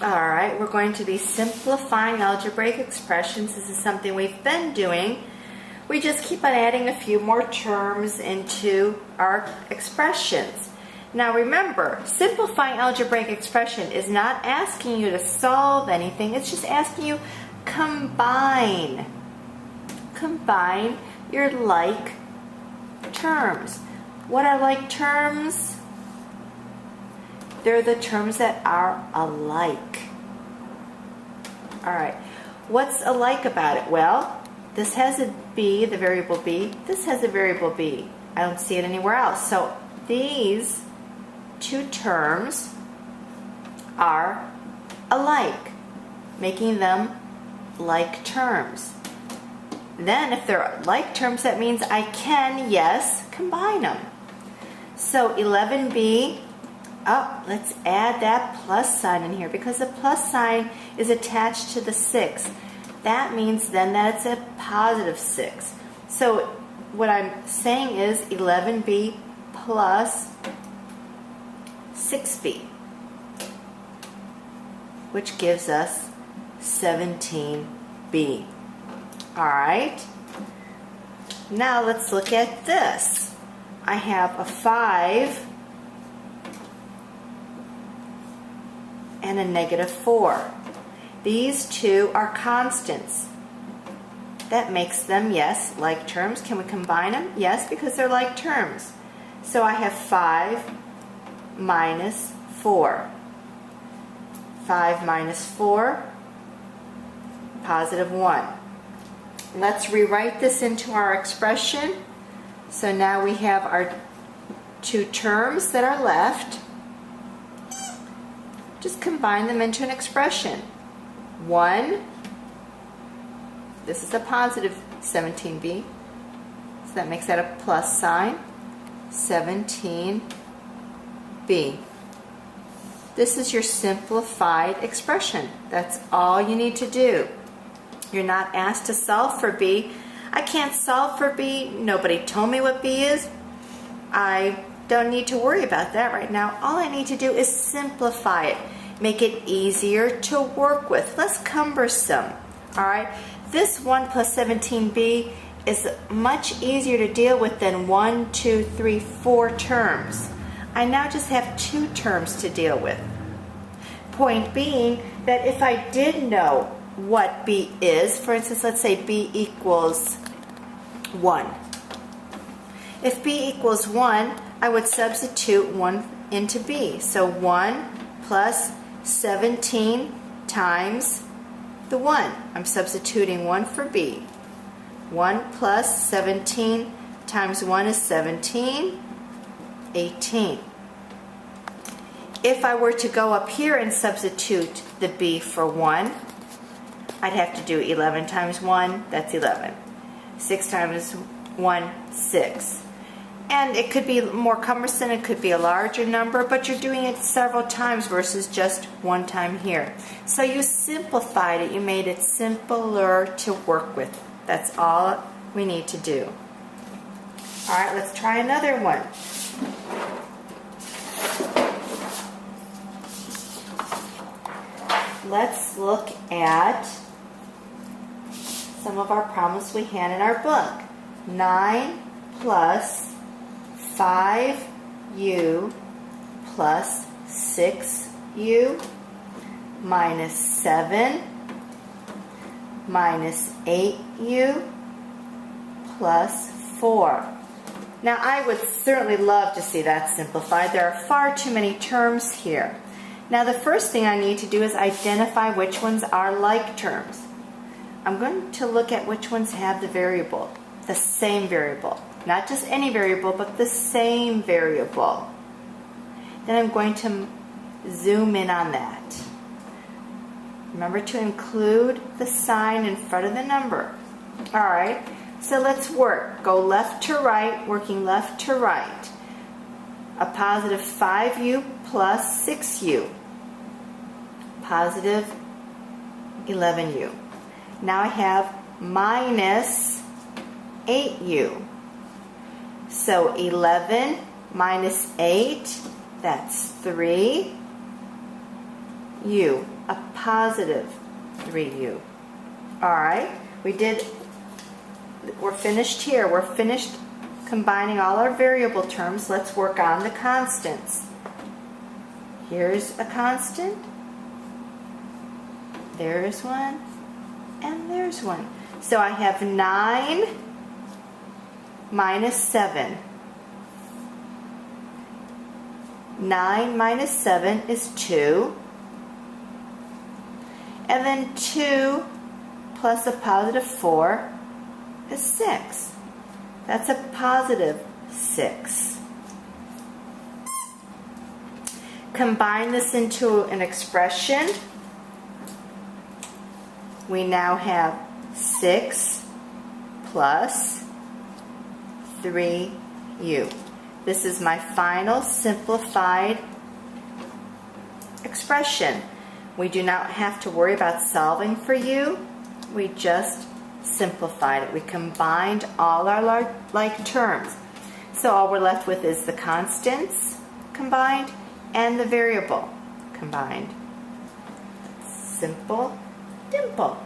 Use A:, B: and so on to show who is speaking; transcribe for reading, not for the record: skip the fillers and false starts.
A: Alright, we're going to be simplifying algebraic expressions. This is something we've been doing. We just keep on adding a few more terms into our expressions. Now remember, simplifying algebraic expression is not asking you to solve anything. It's just asking you combine your like terms. What are like terms? They're the terms that are alike. Alright, what's alike about it? Well, this has a b, the variable b. This has a variable b. I don't see it anywhere else. So these two terms are alike, making them like terms. Then if they're like terms, that means I can, yes, combine them. So 11b, oh, let's add that plus sign in here because the plus sign is attached to the 6. That means then that it's a positive 6. So what I'm saying is 11b plus 6b, which gives us 17b. Alright, now let's look at this. I have a 5 and a negative 4. These two are constants. That makes them, yes, like terms. Can we combine them? Yes, because they're like terms. So I have 5 minus 4. 5 minus 4, positive 1. Let's rewrite this into our expression. So now we have our two terms that are left. Just combine them into an expression. 1, this is a positive 17b, so that makes that a plus sign, 17b. This is your simplified expression. That's all you need to do. You're not asked to solve for b. I can't solve for b. Nobody told me what b is. I don't need to worry about that right now. All I need to do is simplify it. Make it easier to work with, less cumbersome. Alright, this 1 plus 17b is much easier to deal with than 1, 2, 3, 4 terms. I now just have 2 terms to deal with. Point being that if I did know what b is, for instance, let's say b equals 1. If b equals 1, I would substitute 1 into b. So 1 plus 17 times the 1. I'm substituting 1 for b. 1 plus 17 times 1 is 17, 18. If I were to go up here and substitute the b for 1, I'd have to do 11 times 1, that's 11. 6 times 1, 6. And it could be more cumbersome, it could be a larger number, but you're doing it several times versus just one time here. So you simplified it, you made it simpler to work with. That's all we need to do. Alright, let's try another one. Let's look at some of our problems we had in our book. 9 plus 5u plus 6u minus 7 minus 8u plus 4. Now I would certainly love to see that simplified. There are far too many terms here. Now the first thing I need to do is identify which ones are like terms. I'm going to look at which ones have the variable, the same variable. Not just any variable, but the same variable. Then I'm going to zoom in on that. Remember to include the sign in front of the number. Alright, so let's work. Go left to right, working left to right. A positive 5u plus 6u. Positive 11u. Now I have minus 8u. So 11 minus 8, that's 3. 3u, a positive 3u. Alright, we're finished here. We're finished combining all our variable terms. Let's work on the constants. Here's a constant, there's one, and there's one. So I have 9 minus 7. 9 minus 7 is 2. And then 2 plus a positive 4 is 6. That's a positive 6. Combine this into an expression. We now have 6 plus 3u. This is my final simplified expression. We do not have to worry about solving for u. We just simplified it. We combined all our like terms. So all we're left with is the constants combined and the variable combined. Simple, dimple.